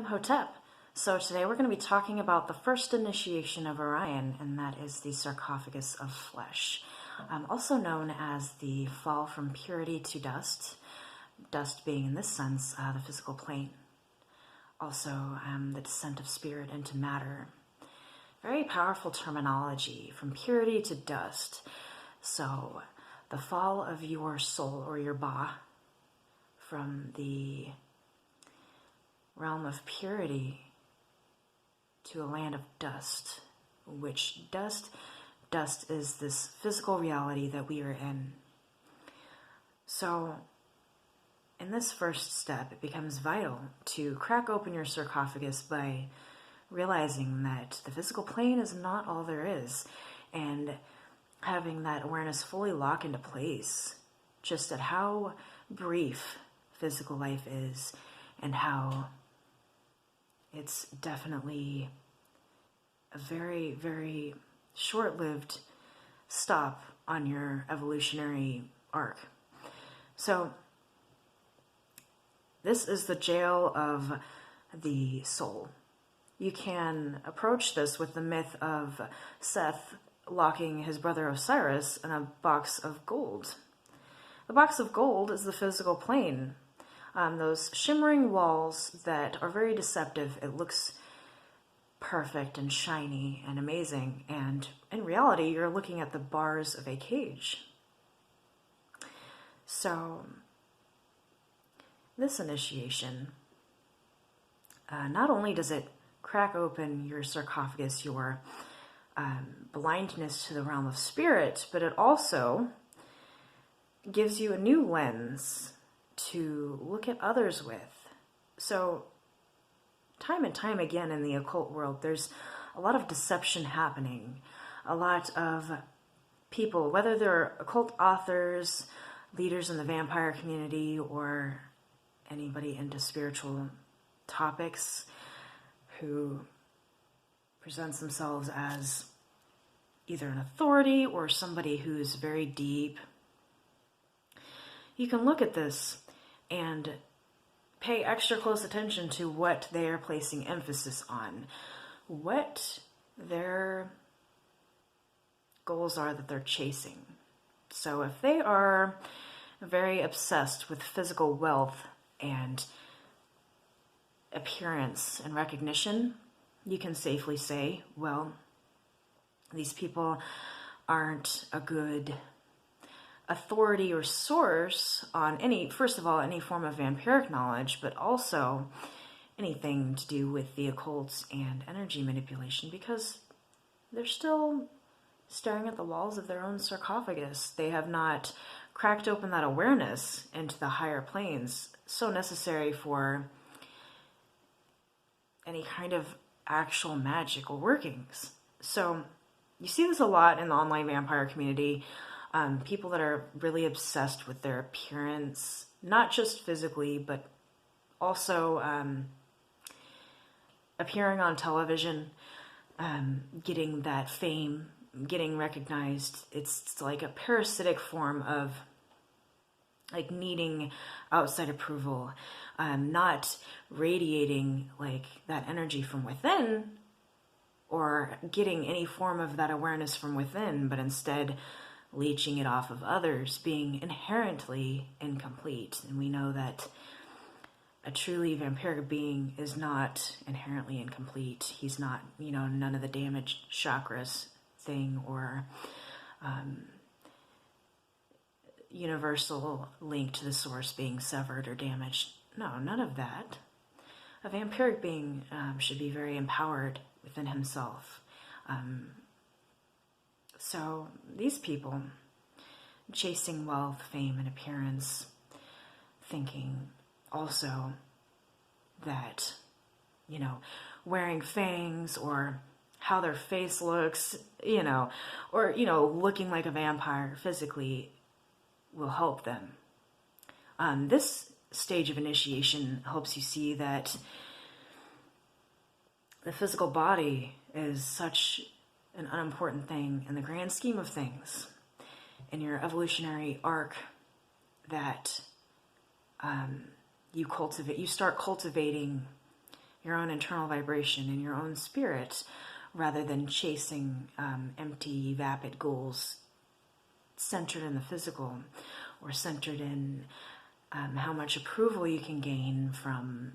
Hotep. So today we're going to be talking about the first initiation of Orion, and that is the Sarcophagus of Flesh, also known as the fall from purity to dust, dust being in this sense the physical plane, also the descent of spirit into matter. Very powerful terminology, from purity to dust. So the fall of your soul or your ba from the realm of purity to a land of dust, which dust is this physical reality that we are in. So in this first step, it becomes vital to crack open your sarcophagus by realizing that the physical plane is not all there is, and having that awareness fully lock into place just at how brief physical life is and how it's definitely a very, very short-lived stop on your evolutionary arc. So this is the jail of the soul. You can approach this with the myth of Seth locking his brother Osiris in a box of gold. The box of gold is the physical plane. Those shimmering walls that are very deceptive. It looks perfect and shiny and amazing, and in reality you're looking at the bars of a cage. So this initiation, not only does it crack open your sarcophagus, your blindness to the realm of spirit, but it also gives you a new lens to look at others with. So time and time again in the occult world, there's a lot of deception happening. A lot of people, whether they're occult authors, leaders in the vampire community, or anybody into spiritual topics who presents themselves as either an authority or somebody who's very deep. You can look at this and pay extra close attention to what they are placing emphasis on, what their goals are that they're chasing. So if they are very obsessed with physical wealth and appearance and recognition, you can safely say, well, these people aren't a good authority or source on first of all, any form of vampiric knowledge, but also anything to do with the occult and energy manipulation, because they're still staring at the walls of their own sarcophagus. They have not cracked open that awareness into the higher planes, so necessary for any kind of actual magical workings. So you see this a lot in the online vampire community. People that are really obsessed with their appearance, not just physically, but also appearing on television, getting that fame, getting recognized. It's like a parasitic form of like needing outside approval, not radiating like that energy from within or getting any form of that awareness from within, but instead leeching it off of others, being inherently incomplete. And we know that a truly vampiric being is not inherently incomplete. He's not, none of the damaged chakras thing or universal link to the source being severed or damaged. No, none of that. A vampiric being should be very empowered within himself. So these people chasing wealth, fame, and appearance, thinking also that, wearing fangs or how their face looks, or, looking like a vampire physically will help them. This stage of initiation helps you see that the physical body is such an unimportant thing in the grand scheme of things in your evolutionary arc, that you start cultivating your own internal vibration and your own spirit, rather than chasing empty, vapid goals centered in the physical, or centered in how much approval you can gain from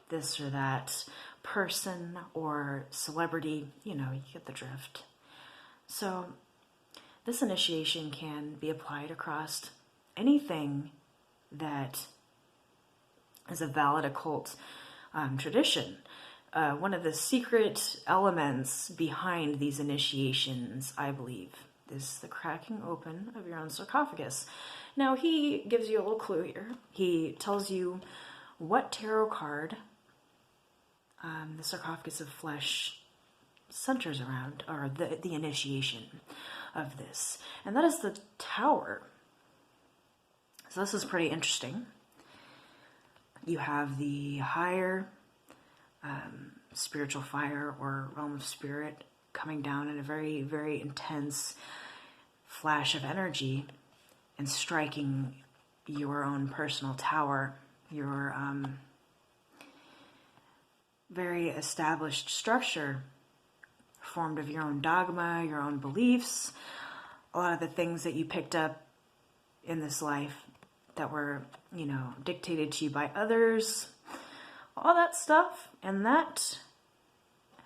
this or that person or celebrity. You get the drift. So this initiation can be applied across anything that is a valid occult tradition. One of the secret elements behind these initiations, I believe, is the cracking open of your own sarcophagus. Now, he gives you a little clue here. He tells you what tarot card the Sarcophagus of Flesh centers around, or the initiation of this. And that is the Tower. So this is pretty interesting. You have the higher spiritual fire or realm of spirit coming down in a very, very intense flash of energy and striking your own personal tower, your very established structure formed of your own dogma, your own beliefs, a lot of the things that you picked up in this life that were, dictated to you by others, all that stuff. And that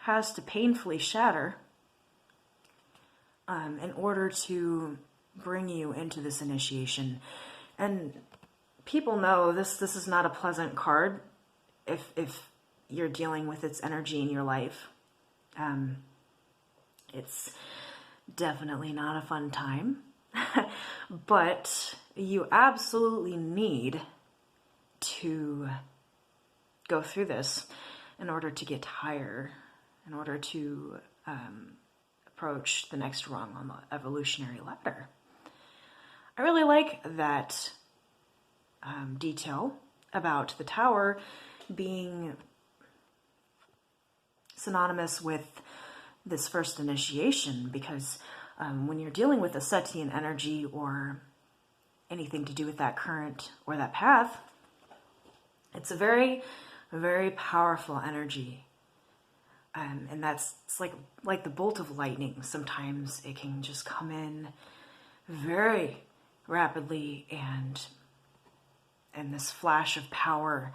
has to painfully shatter in order to bring you into this initiation. And people know this is not a pleasant card if you're dealing with its energy in your life. It's definitely not a fun time. But you absolutely need to go through this in order to get higher, in order to approach the next rung on the evolutionary ladder. I really like that detail about the Tower being synonymous with this first initiation, because when you're dealing with a Setian energy or anything to do with that current or that path, it's a very, very powerful energy. And it's like the bolt of lightning. Sometimes it can just come in very rapidly, and this flash of power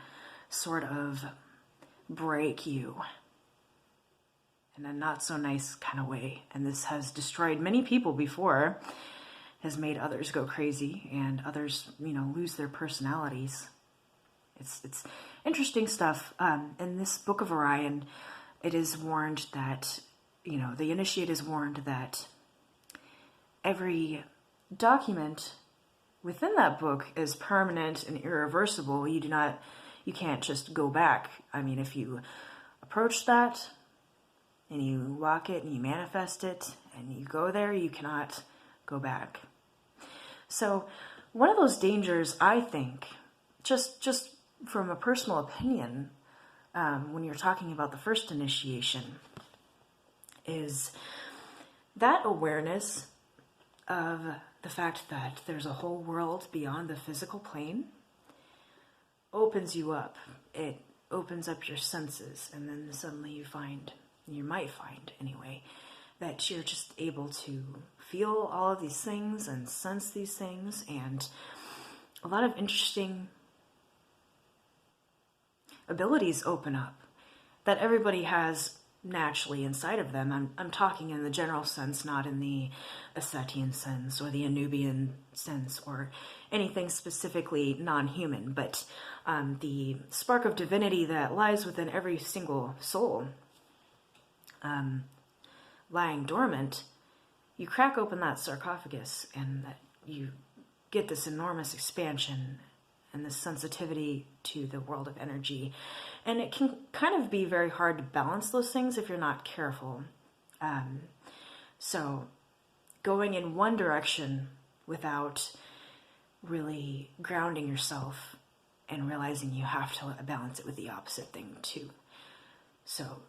sort of break you in a not so nice kind of way. And this has destroyed many people before, has made others go crazy, and others, lose their personalities. It's interesting stuff. In this Book of Orion, it is warned that, the initiate is warned that every document within that book is permanent and irreversible. You can't just go back. I mean, if you approach that and you walk it and you manifest it and you go there, you cannot go back. So one of those dangers, I think, just from a personal opinion, when you're talking about the first initiation, is that awareness of the fact that there's a whole world beyond the physical plane opens you up. It opens up your senses, and then suddenly you might find anyway, that you're just able to feel all of these things and sense these things, and a lot of interesting abilities open up that everybody has naturally inside of them. I'm talking in the general sense, not in the Ascetian sense or the Anubian sense or anything specifically non-human, but the spark of divinity that lies within every single soul, lying dormant. You crack open that sarcophagus and you get this enormous expansion and this sensitivity to the world of energy. And it can kind of be very hard to balance those things if you're not careful. So going in one direction without really grounding yourself and realizing you have to balance it with the opposite thing too. So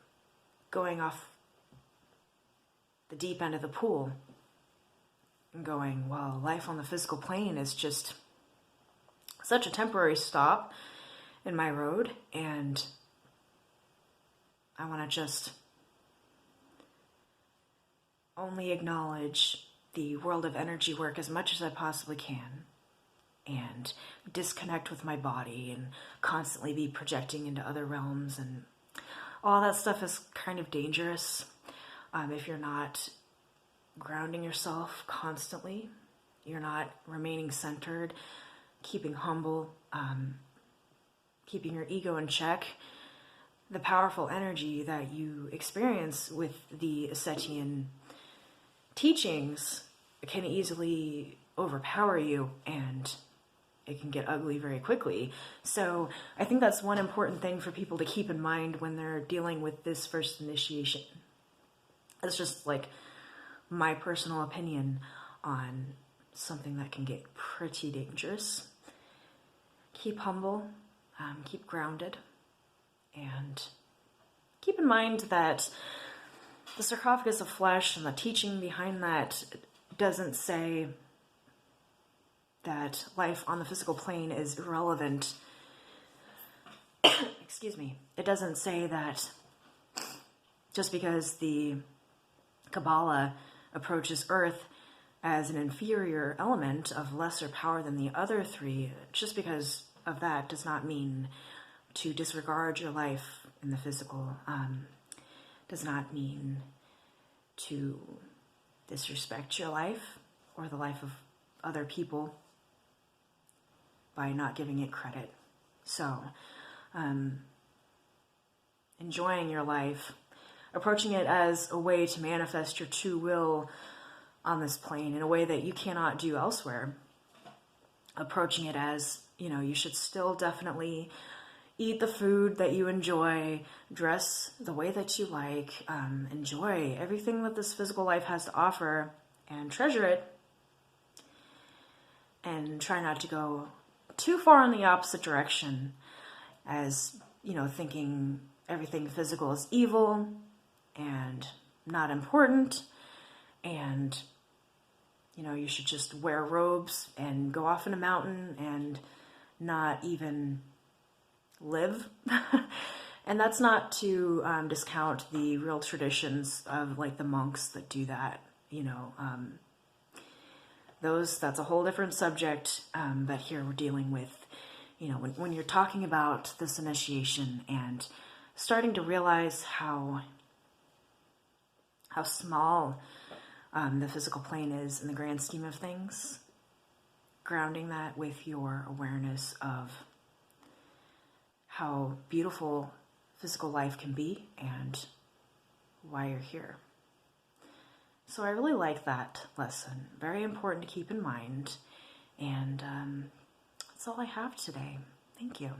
going off the deep end of the pool and going, well, life on the physical plane is just such a temporary stop in my road, and I want to just only acknowledge the world of energy work as much as I possibly can, and disconnect with my body and constantly be projecting into other realms, and all that stuff is kind of dangerous if you're not grounding yourself constantly, you're not remaining centered, keeping humble, keeping your ego in check. The powerful energy that you experience with the Ascetian teachings can easily overpower you, and it can get ugly very quickly. So I think that's one important thing for people to keep in mind when they're dealing with this first initiation. It's just like my personal opinion on something that can get pretty dangerous. Keep humble, keep grounded, and keep in mind that the Sarcophagus of Flesh and the teaching behind that doesn't say that life on the physical plane is irrelevant. Excuse me. It doesn't say that just because the Kabbalah approaches Earth as an inferior element of lesser power than the other three, just because of that does not mean to disregard your life in the physical, does not mean to disrespect your life or the life of other people by not giving it credit. So, enjoying your life, approaching it as a way to manifest your true will on this plane in a way that you cannot do elsewhere. Approaching it as, you should still definitely eat the food that you enjoy, dress the way that you like, enjoy everything that this physical life has to offer, and treasure it, and try not to go too far in the opposite direction as, thinking everything physical is evil and not important, and, you should just wear robes and go off in a mountain and not even live. And that's not to discount the real traditions of like the monks that do that, that's a whole different subject, but here we're dealing with, when you're talking about this initiation and starting to realize how small the physical plane is in the grand scheme of things, grounding that with your awareness of how beautiful physical life can be and why you're here. So I really like that lesson. Very important to keep in mind. And that's all I have today. Thank you.